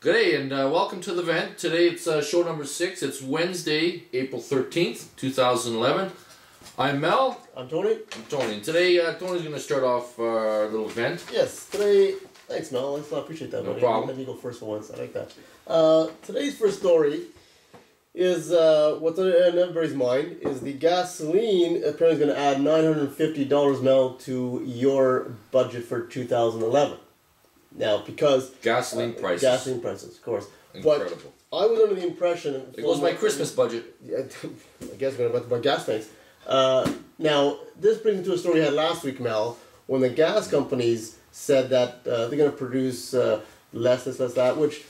Good day and welcome to the event. Today it's show number 6. It's Wednesday, April 13th, 2011. I'm Mel. I'm Tony. I'm Tony. And today Tony's going to start off our little event. Yes, today... Thanks, Mel. I appreciate that. No problem. Let me go first for once. I like that. Today's first story is what's on everybody's mind is the gasoline apparently is going to add $950, Mel, to your budget for 2011. Now, because... Gasoline prices. Gasoline prices, of course. Incredible. But I was under the impression... It goes my Christmas budget. Yeah, I guess we're going to buy gas tanks. Now, this brings me to a story we had last week, Mel, when the gas companies said that they're going to produce less, that, which,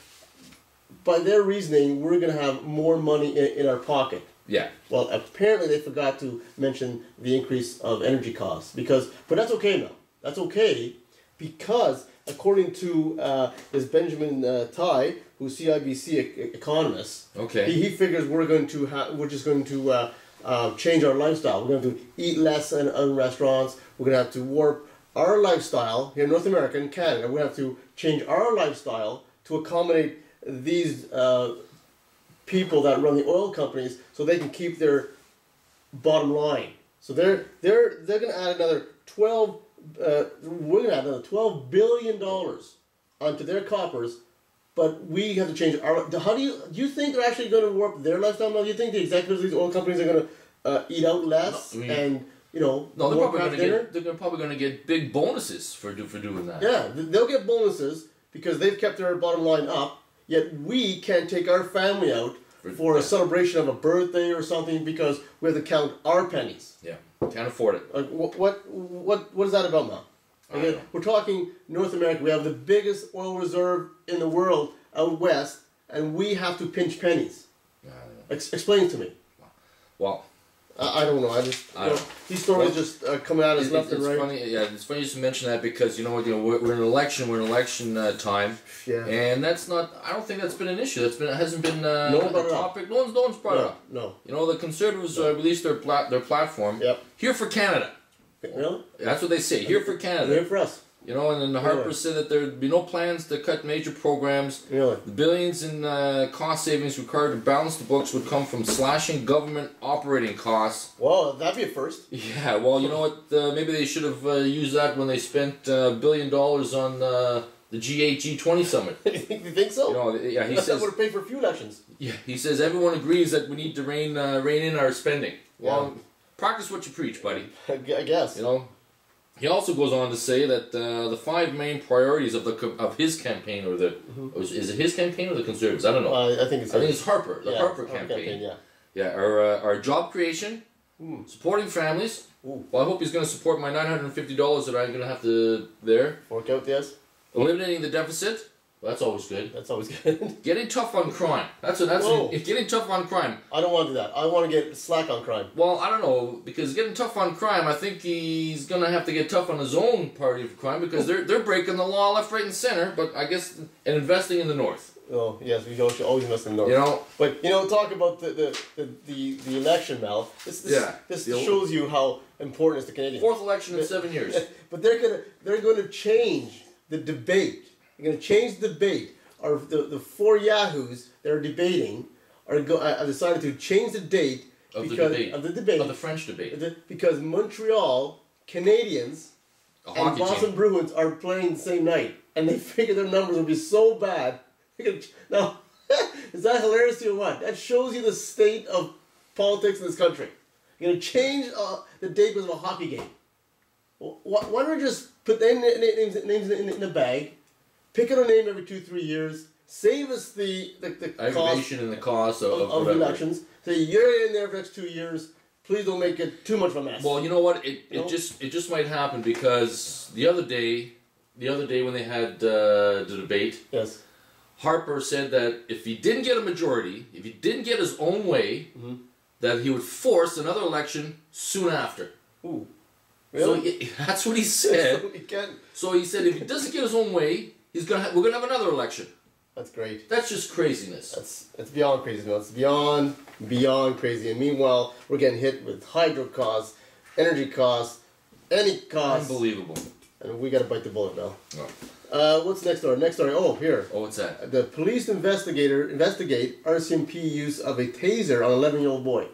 by their reasoning, we're going to have more money in our pocket. Yeah. Well, apparently they forgot to mention the increase of energy costs. But that's okay, Mel. That's okay because, according to this Benjamin Tai, who's CIBC economist, okay, he figures we're just going to change our lifestyle. We're going to eat less in restaurants. We're going to have to warp our lifestyle here in North America and Canada. We're going to have to change our lifestyle to accommodate these people that run the oil companies so they can keep their bottom line. So they're going to add another we're going to add another $12 billion onto their coffers, but we have to change our. Do you think they're actually going to warp their lifestyle? Do you think the executives of these oil companies are going to eat out less and no, they're probably going to get big bonuses for doing that. Yeah, they'll get bonuses because they've kept their bottom line up. Yet we can't take our family out for a celebration of a birthday or something because we have to count our pennies. Yeah, can't afford it. Like what is that about, Mel? Again, we're talking North America. We have the biggest oil reserve in the world out west, and we have to pinch pennies. Explain it to me. Well, I don't know. These stories just coming at us left and right. Funny, yeah, it's funny you mention that because we're in an election. We're in election time. Yeah. And that's not. I don't think that's been an issue. It hasn't been a topic. No one's brought it up. No. The Conservatives released their platform. Yep. Here for Canada. Really? That's what they say. Here for Canada. Here for us. And then Harper said that there'd be no plans to cut major programs. Really? The billions in cost savings required to balance the books would come from slashing government operating costs. Well, that'd be a first. Yeah, well, you know what? Maybe they should have used that when they spent $1 billion on the G8, G20 summit. You think so? Yeah, he says that would have paid for a few elections. Yeah, he says everyone agrees that we need to rein in our spending. Well, practice what you preach, buddy. I guess. He also goes on to say that the 5 main priorities of his campaign, or is it his campaign or the Conservatives? I don't know. I think it's Harper, the Harper campaign. Are job creation, supporting families. Well, I hope he's going to support my $950 that I'm going to have to fork out. Yes. Eliminating the deficit. Well, that's always good. That's always good. Getting tough on crime. Getting tough on crime. I don't want to do that. I want to get slack on crime. Well, I don't know, because getting tough on crime, I think he's going to have to get tough on his own party of crime because they're breaking the law left, right, and center. But I guess and investing in the North. Oh yes, we should always invest in the North. But talk about the election, Mel. This shows you how important it is to Canadians. 4th election in 7 years. But they're going to change the debate. They're going to change the debate. The 4 yahoos that are debating have decided to change the date of the French debate. Because Montreal Canadiens and Boston Bruins are playing the same night. And they figure their numbers will be so bad. Now, is that hilarious to you or what? That shows you the state of politics in this country. You're going to change the date because of a hockey game. Why don't we just put names in a bag, pick out a name every 2-3 years, save us the aggravation and the cost of elections. Say you're in there for the next 2 years. Please don't make it too much of a mess. Well, you know what? It just might happen because the other day when they had the debate, yes, Harper said that if he didn't get a majority, if he didn't get his own way, that he would force another election soon after. Ooh. Really? So that's what he said. So he said if he doesn't get his own way, we're gonna have another election. That's great. That's just craziness. It's beyond crazy. It's beyond crazy. And meanwhile, we're getting hit with hydro costs, energy costs, any costs. Unbelievable. And we got to bite the bullet now. Oh. What's next story? Next story. Oh, here. Oh, what's that? The police investigate RCMP use of a taser on an 11-year-old boy.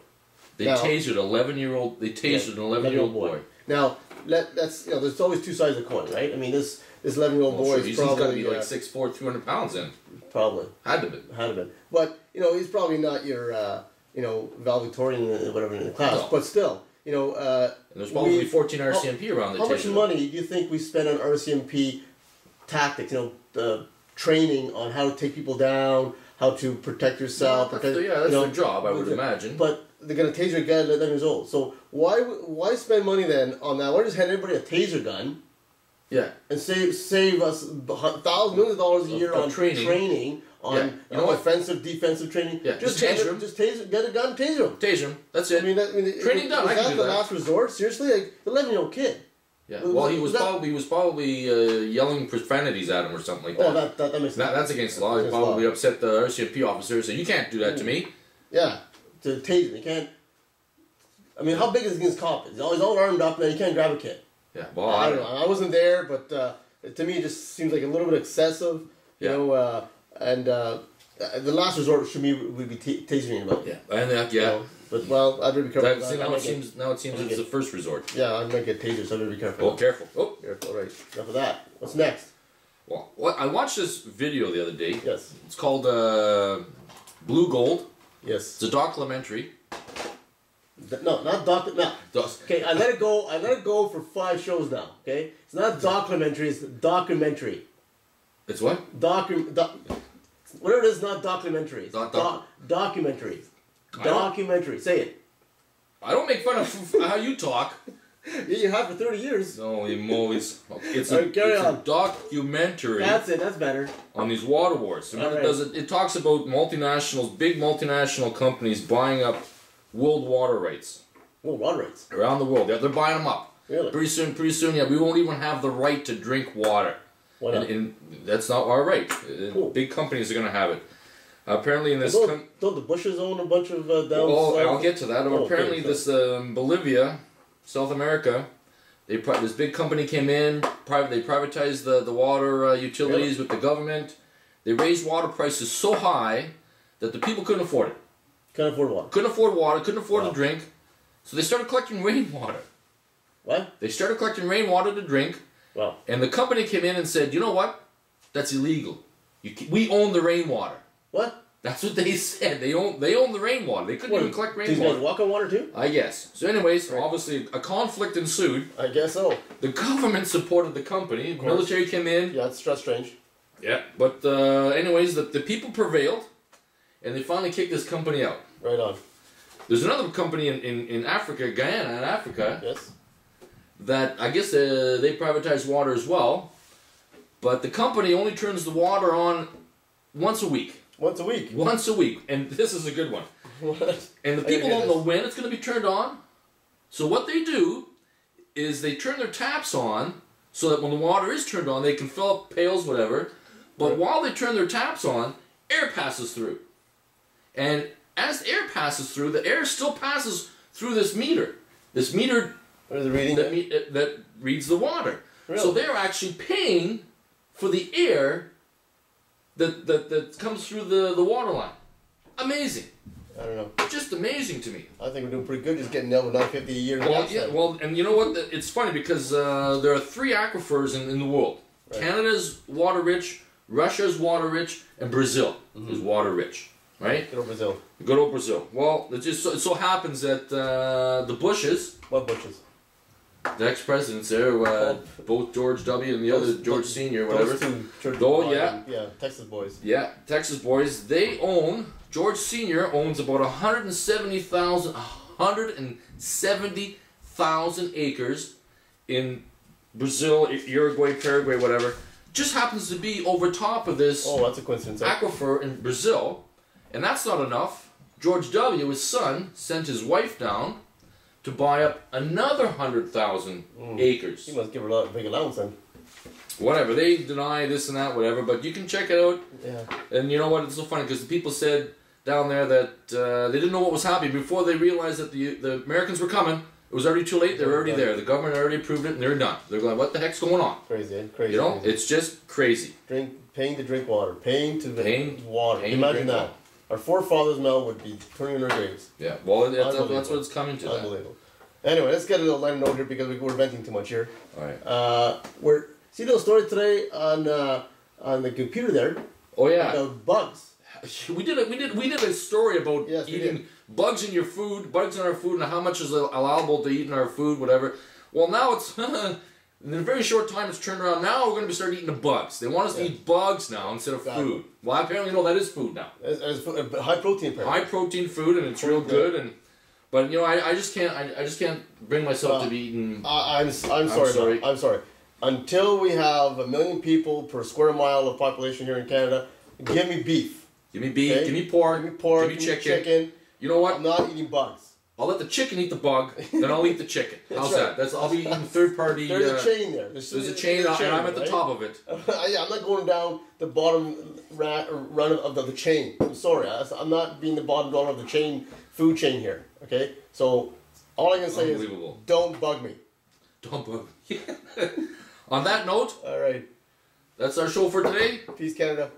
They tasered an 11-year-old. They tasered an 11-year-old boy. Now, that's there's always two sides of the coin, right? I mean, this 11-year-old boy is probably... He's got to be like 6'4", 200 pounds in. Probably. Had to be. Had to be. But, he's probably not your, valedictorian or whatever in the class. No. But still, and there's probably 14 RCMP around the How much money do you think we spend on RCMP tactics, the training on how to take people down, how to protect yourself? That's their job, I would imagine. But they're going to taser a guy at 11 years old. So why spend money then on that? Why just hand everybody a taser gun? Yeah. And save us millions of dollars a year on training on offensive, defensive training. Yeah. Just taser him. Just get a gun, taser him. Taser him. That's it. Training done. Is that the last resort? Seriously, like 11-year-old kid. Yeah. Well, he was probably yelling profanities at him or something like that. Oh, that makes sense. That's against the law. He probably upset the RCMP officer. So you can't do that to me. Yeah. To tase him, you can't. I mean, how big is this cop? He's all armed up, and you can't grab a kid. Yeah. Well, I don't know. I wasn't there, but to me, it just seems like a little bit excessive. And the last resort should be tasering him. Yeah. And but I'd be careful. Now it seems it's the first resort. Yeah, I might get tasered, so I'd be careful. Oh, careful. Oh, careful. All right. Enough of that. What's next? Well, I watched this video the other day. Yes. It's called Blue Gold. Yes. It's a documentary. No, not documentary. No. Okay, I let it go for 5 shows now. Okay, it's not documentary. It's documentary. It's what? Whatever it is, not documentary. It's documentary. Documentary. Say it. I don't make fun of how you talk. Yeah, you have for 30 years. No, it's it's a documentary. That's it. That's better. On these water wars. And what it does, it talks about big multinational companies buying up world water rights. World water rights? Around the world. Yeah, they're buying them up. Really? Pretty soon, we won't even have the right to drink water. Why not? And that's not our right. Cool. Big companies are going to have it. Apparently in this... Don't the Bushes own a bunch of down Oh, I'll get to that. Apparently this Bolivia, South America, this big company came in, they privatized the water utilities with the government. They raised water prices so high that the people couldn't afford it. Couldn't afford water. Couldn't afford water, couldn't afford to drink. So they started collecting rainwater. What? They started collecting rainwater to drink. Wow. And the company came in and said, you know what? That's illegal. We own the rainwater. What? That's what they said. They own the rainwater. They couldn't even collect rainwater. These guys walk on water too? I guess. So anyways, obviously a conflict ensued. I guess so. The government supported the company. The military came in. Yeah, it's just strange. Yeah. But anyways, the people prevailed. And they finally kicked this company out. Right on. There's another company in Africa, Guyana in Africa. Yes. That I guess they privatize water as well. But the company only turns the water on once a week. Once a week? Once a week. And this is a good one. What? And the people don't know when it's going to be turned on. So what they do is they turn their taps on so that when the water is turned on, they can fill up pails, whatever. But while they turn their taps on, air passes through. And as the air passes through, the air still passes through this meter. This meter that reads the water. Really? So they're actually paying for the air that comes through the water line. Amazing. I don't know. Just amazing to me. I think we're doing pretty good just getting nailed with $9.50 a year. And you know what? It's funny because there are 3 aquifers in the world. Right. Canada's water rich, Russia's water rich, and Brazil is water rich. Right? Good old Brazil. Good old Brazil. Well, it so happens that the Bushes... What Bushes? The ex-presidents there, both George W. and the other George Sr., whatever. Those two, yeah, Texas boys. Yeah, Texas boys. They own, George Sr. owns about 170,000 acres in Brazil, Uruguay, Paraguay, whatever. Just happens to be over top of this that's a coincidence. aquifer in Brazil. And that's not enough. George W., his son, sent his wife down to buy up another 100,000 acres. He must give her a big allowance then. Whatever. They deny this and that, whatever. But you can check it out. Yeah. And you know what? It's so funny because the people said down there that they didn't know what was happening before they realized that the Americans were coming. It was already too late. They're already there. The government already approved it, and they're done. They're going, what the heck's going on? Crazy, crazy. You know, crazy. it's just crazy. Paying to drink water, paying to drink water. Paying to Imagine drink that. water. Our forefathers now would be turning in their graves. Yeah, well, that's what it's coming to. Unbelievable. Anyway, let's get a little lighter note here because we're venting too much here. All right. We're see the story today on the computer there. Oh yeah. About bugs. We did a story about Yes, we eating did. bugs in your food, bugs in our food, and how much is allowable to eat in our food, whatever. Well, now it's in a very short time it's turned around. Now we're going to start eating the bugs. They want us to eat bugs now instead of food. Well, apparently, no, that is food now. As high protein. Apparently. High protein food, and it's real good. But you know, I just can't bring myself to be eating. I'm sorry. I'm sorry. Until we have 1 million people per square mile of population here in Canada, give me beef. Give me beef. Okay? Give me pork. Give me chicken. You know what? I'm not eating bugs. I'll let the chicken eat the bug, then I'll eat the chicken. How's right. that? I'll be eating third party. There's a chain there. There's a chain, and I'm at the top of it. Yeah, I'm not going down the bottom run of the chain. I'm sorry. I'm not being the bottom dollar of the chain, food chain here. Okay? So, all I can say is, don't bug me. Don't bug me. On that note, all right. that's our show for today. Peace, Canada.